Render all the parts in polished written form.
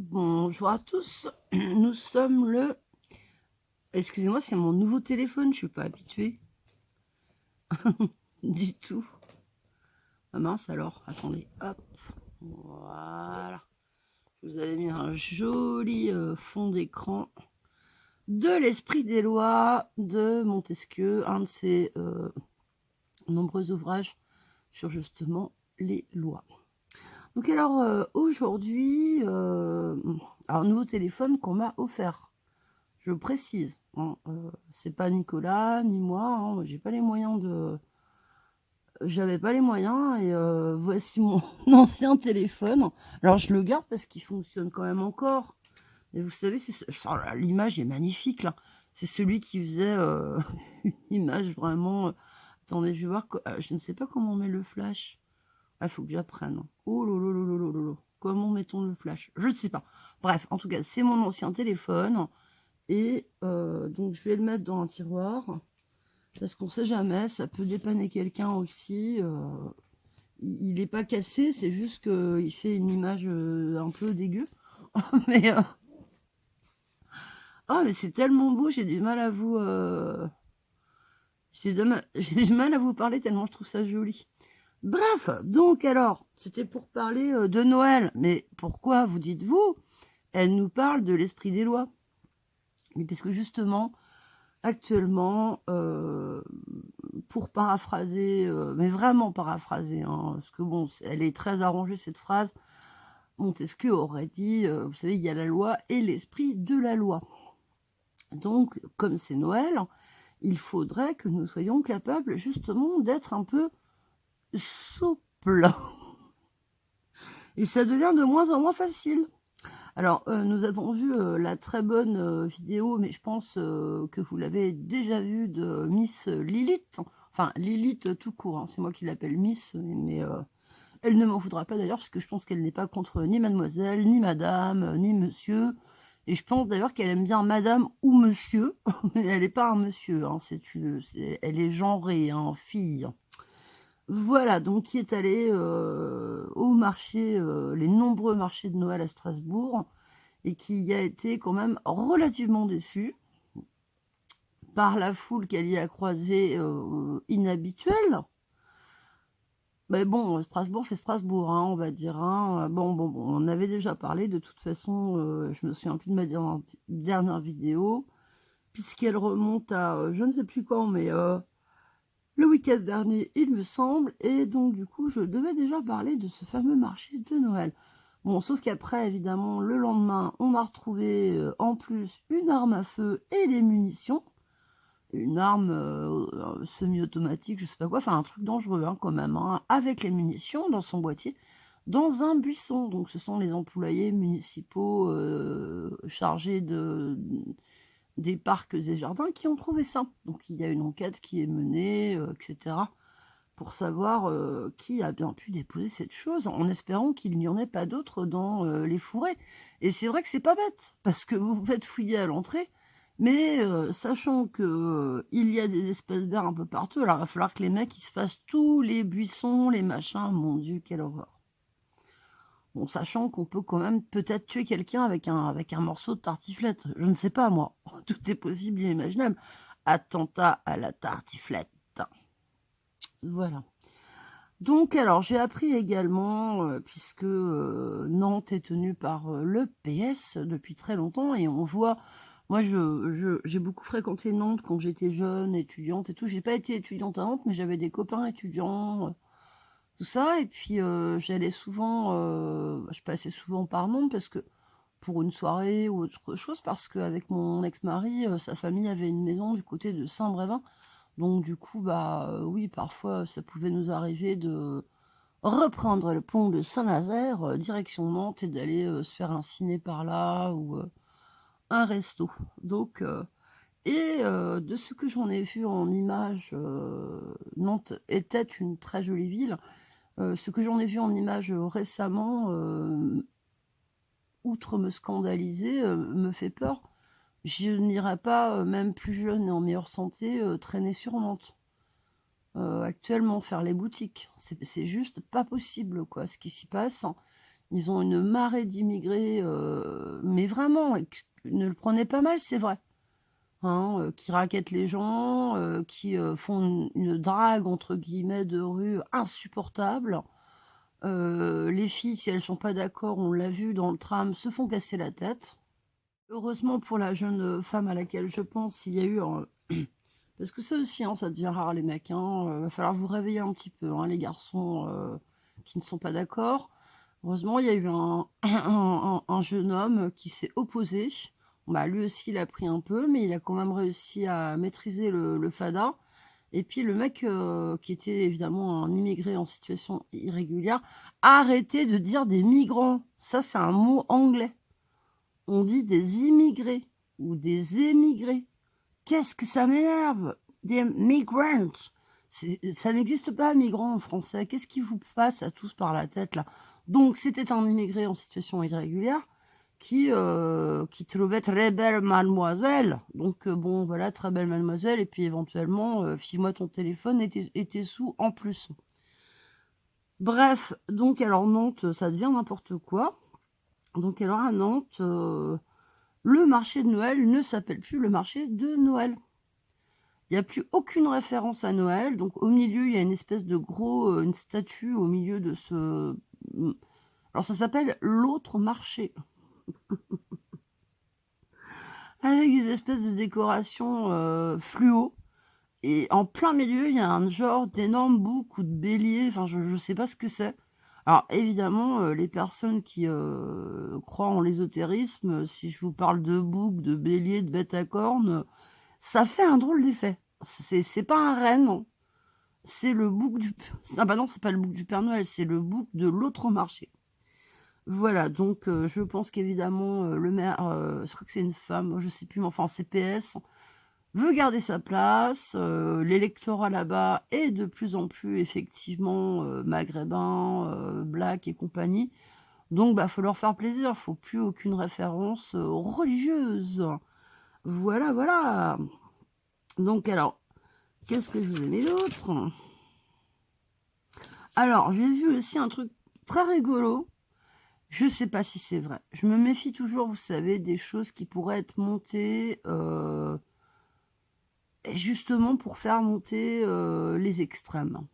Bonjour à tous, nous sommes le... Excusez-moi, c'est mon nouveau téléphone, je suis pas habituée du tout. Ah mince alors, attendez, hop, voilà. Je vous avais mis un joli fond d'écran de l'Esprit des lois de Montesquieu, un de ses nombreux ouvrages sur justement les lois. Donc alors aujourd'hui, un nouveau téléphone qu'on m'a offert. Je précise, hein, c'est pas Nicolas ni moi, hein, j'ai pas les moyens de... J'avais pas les moyens et voici mon ancien téléphone. Alors je le garde parce qu'il fonctionne quand même encore. Et vous savez, l'image est magnifique là. C'est celui qui faisait une image vraiment... Attendez, je vais voir. Je ne sais pas comment on met le flash. Il faut que j'apprenne. Oh lolo lolo lolo lolo. Comment mettons le flash? Je ne sais pas. Bref, en tout cas, c'est mon ancien téléphone. Et donc, je vais le mettre dans un tiroir. Parce qu'on sait jamais, ça peut dépanner quelqu'un aussi. Il n'est pas cassé, c'est juste qu'il fait une image un peu dégueu. mais, oh, mais c'est tellement beau, j'ai du mal à vous... j'ai du mal à vous parler tellement je trouve ça joli. Bref, donc alors, c'était pour parler de Noël. Mais pourquoi, vous dites-vous? Elle nous parle de l'esprit des lois. Mais parce que justement, actuellement, pour paraphraser, mais vraiment paraphraser, hein, parce que bon, elle est très arrangée cette phrase, Montesquieu aurait dit, vous savez, il y a la loi et l'esprit de la loi. Donc, comme c'est Noël, il faudrait que nous soyons capables justement d'être un peu souples. Et ça devient de moins en moins facile. Alors, nous avons vu la très bonne vidéo, mais je pense que vous l'avez déjà vue, de Miss Lilith. Enfin, Lilith tout court, hein, c'est moi qui l'appelle Miss, mais elle ne m'en voudra pas d'ailleurs, parce que je pense qu'elle n'est pas contre ni mademoiselle, ni madame, ni monsieur. Et je pense d'ailleurs qu'elle aime bien madame ou monsieur, mais elle n'est pas un monsieur, hein, elle est genrée, hein, fille. Voilà, donc qui est allée au marché, les nombreux marchés de Noël à Strasbourg, et qui a été quand même relativement déçue par la foule qu'elle y a croisée inhabituelle. Mais bon, Strasbourg, c'est Strasbourg, hein, on va dire. Hein. Bon, on en avait déjà parlé. De toute façon, je me souviens plus de ma dernière vidéo, puisqu'elle remonte à je ne sais plus quand, mais le week-end dernier, il me semble. Et donc, du coup, je devais déjà parler de ce fameux marché de Noël. Bon, sauf qu'après, évidemment, le lendemain, on a retrouvé en plus une arme à feu et les munitions. Une arme semi-automatique, je sais pas quoi, enfin un truc dangereux hein, quand même, hein, avec les munitions dans son boîtier, dans un buisson. Donc ce sont les employés municipaux chargés des parcs et jardins qui ont trouvé ça. Donc il y a une enquête qui est menée, etc., pour savoir qui a bien pu déposer cette chose, en espérant qu'il n'y en ait pas d'autres dans les fourrés. Et c'est vrai que c'est pas bête, parce que vous vous faites fouiller à l'entrée, mais sachant que il y a des espèces d'air un peu partout, alors il va falloir que les mecs ils se fassent tous les buissons, les machins, mon Dieu, quelle horreur. Bon, sachant qu'on peut quand même peut-être tuer quelqu'un avec un morceau de tartiflette, je ne sais pas moi, tout est possible et imaginable. Attentat à la tartiflette. Voilà. Donc, alors, j'ai appris également, puisque Nantes est tenue par le PS depuis très longtemps, et on voit, moi, j'ai beaucoup fréquenté Nantes quand j'étais jeune, étudiante et tout. J'ai pas été étudiante à Nantes, mais j'avais des copains étudiants, tout ça, et puis j'allais souvent, je passais souvent par Nantes parce que pour une soirée ou autre chose, parce qu'avec mon ex-mari, sa famille avait une maison du côté de Saint-Brévin. Donc du coup, bah oui, parfois ça pouvait nous arriver de reprendre le pont de Saint-Nazaire, direction Nantes, et d'aller se faire un ciné par là ou un resto. Donc, de ce que j'en ai vu en images, Nantes était une très jolie ville. Ce que j'en ai vu en images récemment, outre me scandaliser, me fait peur. Je n'irai pas, même plus jeune et en meilleure santé, traîner sur Nantes. Actuellement, faire les boutiques, c'est juste pas possible, quoi, ce qui s'y passe. Ils ont une marée d'immigrés, mais vraiment, ne le prenez pas mal, c'est vrai, hein, qui rackettent les gens, qui, font une «drague» entre guillemets de rue insupportable. Les filles, si elles sont pas d'accord, on l'a vu dans le tram, se font casser la tête. Heureusement pour la jeune, femme à laquelle je pense, il y a eu un parce que ça aussi, hein, ça devient rare les mecs, hein, va falloir vous réveiller un petit peu, hein, les garçons, qui ne sont pas d'accord. Heureusement, il y a eu un un jeune homme qui s'est opposé. Bah, lui aussi, il a pris un peu, mais il a quand même réussi à maîtriser le fada et puis le mec, qui était évidemment un immigré en situation irrégulière, a arrêté de dire des migrants. Ça, c'est un mot anglais. On dit des immigrés ou des émigrés. Qu'est-ce que ça m'énerve! Des migrants! Ça n'existe pas, migrants en français. Qu'est-ce qui vous passe à tous par la tête, là? Donc, c'était un immigré en situation irrégulière qui trouvait très belle mademoiselle. Donc, bon, voilà, très belle mademoiselle, et puis éventuellement, file-moi ton téléphone et tes sous en plus. Bref, donc alors Nantes, ça devient n'importe quoi. Donc alors à Nantes, le marché de Noël ne s'appelle plus le marché de Noël. Il y a plus aucune référence à Noël, donc au milieu, il y a une espèce de une statue au milieu de ce alors ça s'appelle l'autre marché, avec des espèces de décorations, fluo, et en plein milieu, il y a un genre d'énorme bouc ou de bélier, enfin je sais pas ce que c'est. Alors évidemment, les personnes qui, croient en l'ésotérisme, si je vous parle de bouc, de bélier, de bête à cornes, ça fait un drôle d'effet. C'est pas un renne, non. C'est le bouc du ah bah non, c'est pas le bouc du Père Noël, c'est le bouc de l'autre marché. Voilà, donc je pense qu'évidemment, le maire, je crois que c'est une femme, je sais plus, mais enfin CPS, veut garder sa place. L'électorat là-bas est de plus en plus effectivement, maghrébin, black et compagnie. Donc bah, faut leur faire plaisir, faut plus aucune référence, religieuse. Voilà, voilà. Donc alors, qu'est-ce que je vous ai mis d'autre? Alors, j'ai vu aussi un truc très rigolo. Je sais pas si c'est vrai. Je me méfie toujours, vous savez, des choses qui pourraient être montées, justement pour faire monter, les extrêmes,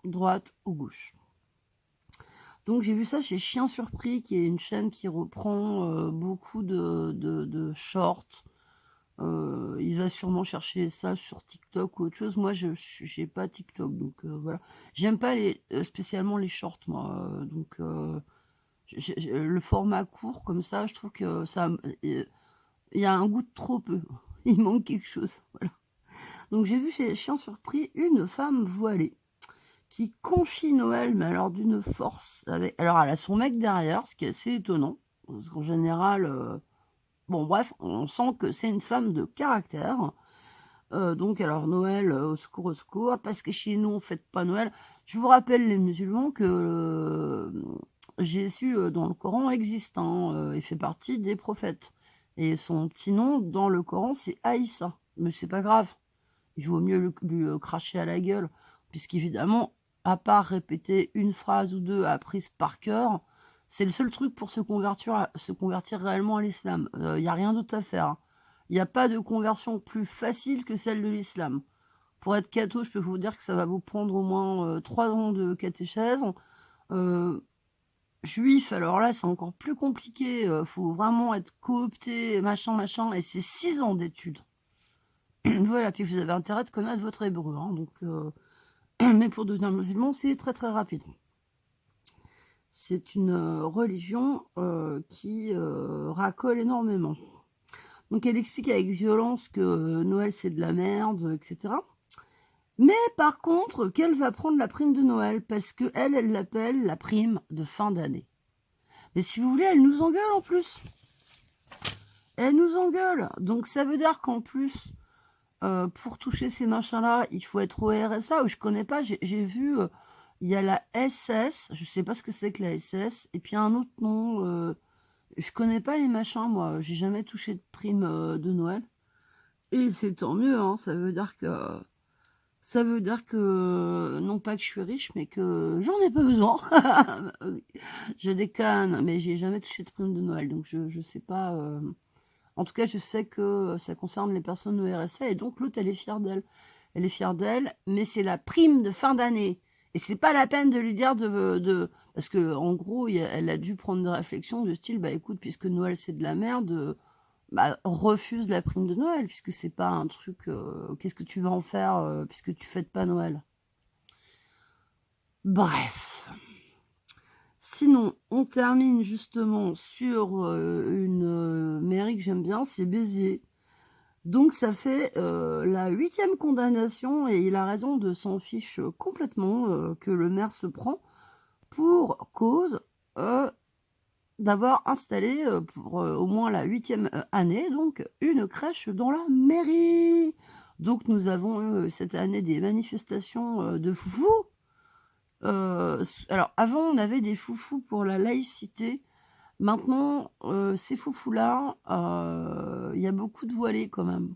droite ou gauche. Donc j'ai vu ça chez Chien Surpris, qui est une chaîne qui reprend, beaucoup de shorts. Il va sûrement chercher ça sur TikTok ou autre chose. Moi, j'ai pas TikTok, donc voilà. J'aime pas spécialement les shorts, moi, donc le format court comme ça, je trouve que ça, il y a un goût de trop peu. Il manque quelque chose, voilà. Donc j'ai vu chez Chien Surpris une femme voilée qui confie Noël, mais alors d'une force. Alors elle a son mec derrière, ce qui est assez étonnant, parce qu'en général, bon bref, on sent que c'est une femme de caractère. Donc alors Noël, au secours, parce que chez nous on fête pas Noël. Je vous rappelle les musulmans que, Jésus, dans le Coran existe, hein, il fait partie des prophètes et son petit nom dans le Coran, c'est Aïssa. Mais c'est pas grave, il vaut mieux lui, cracher à la gueule, puisqu'évidemment, à part répéter une phrase ou 2 apprises par cœur, c'est le seul truc pour se convertir réellement à l'islam. Il y a rien d'autre à faire, hein. Il y a pas de conversion plus facile que celle de l'islam. Pour être catho, je peux vous dire que ça va vous prendre au moins, 3 ans de catéchèse. Heu, Juif, alors là, c'est encore plus compliqué, faut vraiment être coopté, machin, machin, et c'est 6 ans d'études. Voilà, puis vous avez intérêt de connaître votre hébreu, hein, donc mais pour devenir musulman, c'est très, très rapide. C'est une, religion, qui, racole énormément. Donc elle explique avec violence que, Noël, c'est de la merde, et cetera. Mais par contre, qu'elle va prendre la prime de Noël parce qu'elle, elle l'appelle la prime de fin d'année. Mais si vous voulez, elle nous engueule en plus. Elle nous engueule. Donc ça veut dire qu'en plus, pour toucher ces machins-là, il faut être au RSA, ou je connais pas, j'ai vu, il y a la SS, je sais pas ce que c'est que la SS, et puis un autre nom, je connais pas les machins, moi, j'ai jamais touché de prime, de Noël. Et c'est tant mieux, hein, ça veut dire que Ça veut dire que, non pas que je suis riche, mais que j'en ai pas besoin. Je déconne, mais j'ai jamais touché de prime de Noël, donc je sais pas, en tout cas, je sais que ça concerne les personnes au RSA et donc l'autre, elle est fière d'elle. Elle est fière d'elle, mais c'est la prime de fin d'année et c'est pas la peine de lui dire parce qu'en gros, elle a dû prendre des réflexions de style: «Bah, écoute, puisque Noël, c'est de la merde, bah, refuse la prime de Noël puisque c'est pas un truc, qu'est-ce que tu vas en faire, puisque tu fêtes pas Noël?» Bref. Sinon, on termine justement sur, une, mairie que j'aime bien, c'est Béziers. Donc ça fait, la 8e condamnation et il a raison de s'en fiche, complètement, que le maire se prend pour cause, heu, d'avoir installé, pour, au moins la 8e, année donc une crèche dans la mairie. Donc nous avons eu, cette année des manifestations, de foufous. Alors avant on avait des foufous pour la laïcité. Maintenant, ces foufous-là, il y a beaucoup de voilés quand même.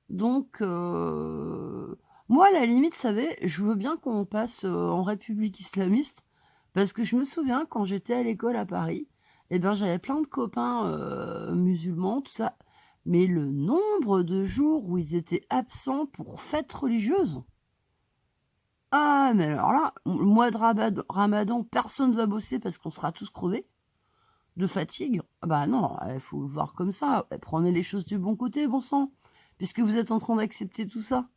Donc, moi, à la limite, vous savez, je veux bien qu'on passe, en république islamiste, parce que je me souviens quand j'étais à l'école à Paris, et ben, j'avais plein de copains, musulmans, tout ça, mais le nombre de jours où ils étaient absents pour fêtes religieuses, ah mais alors là, le mois de ramadan, personne ne va bosser parce qu'on sera tous crevés de fatigue. Ah bah non, il faut le voir comme ça, prenez les choses du bon côté, bon sang, puisque vous êtes en train d'accepter tout ça.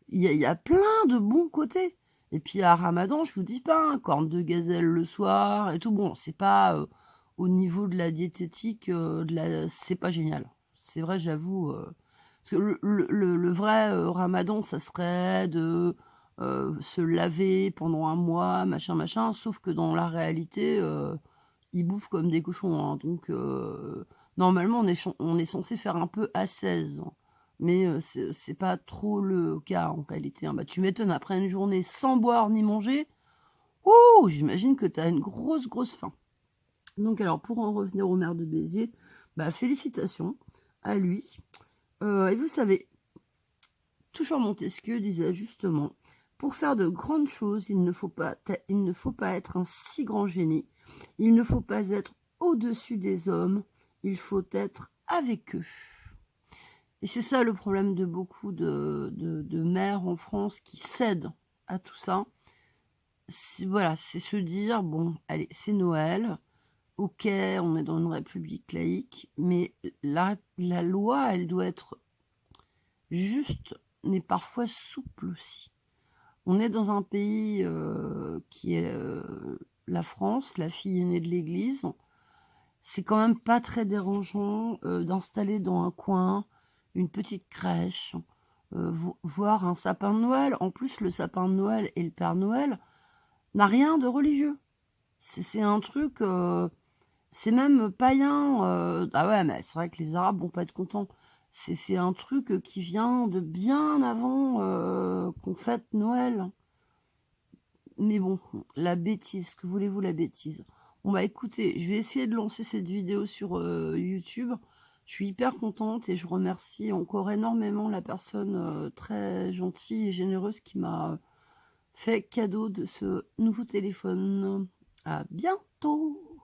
Il y a plein de bons côtés et puis à ramadan, je vous dis pas, hein, cornes de gazelle le soir et tout. Bon, c'est pas, au niveau de la diététique, c'est pas génial. C'est vrai, j'avoue, parce que le vrai, ramadan, ça serait de, se laver pendant un mois, machin, machin, sauf que dans la réalité, ils bouffent comme des cochons, hein, donc normalement, on est censé faire un peu ascèse. Mais c'est pas trop le cas en réalité, hein. Bah, tu m'étonnes après une journée sans boire ni manger, oh! J'imagine que tu as une grosse, grosse faim. Donc alors pour en revenir au maire de Béziers, bah, félicitations à lui. Et vous savez, toujours Montesquieu disait justement: «Pour faire de grandes choses, il ne faut pas être un si grand génie, il ne faut pas être au-dessus des hommes, il faut être avec eux». Et c'est ça le problème de beaucoup de maires en France qui cèdent à tout ça. Voilà, c'est se dire: «Bon, allez, c'est Noël, OK, on est dans une république laïque, mais la loi, elle doit être juste, mais parfois souple aussi». On est dans un pays, qui est, la France, la fille aînée de l'Église. C'est quand même pas très dérangeant, d'installer dans un coin une petite crèche, voir un sapin de Noël. En plus, le sapin de Noël et le Père Noël n'a rien de religieux. C'est un truc, c'est même païen, ah ouais, mais c'est vrai que les Arabes vont pas être contents. C'est un truc, qui vient de bien avant, qu'on fête Noël. Mais bon, la bêtise, que voulez-vous, la bêtise? Bon bah écoutez, je vais essayer de lancer cette vidéo sur, YouTube. Je suis hyper contente et je remercie encore énormément la personne, très gentille et généreuse qui m'a fait cadeau de ce nouveau téléphone. À bientôt!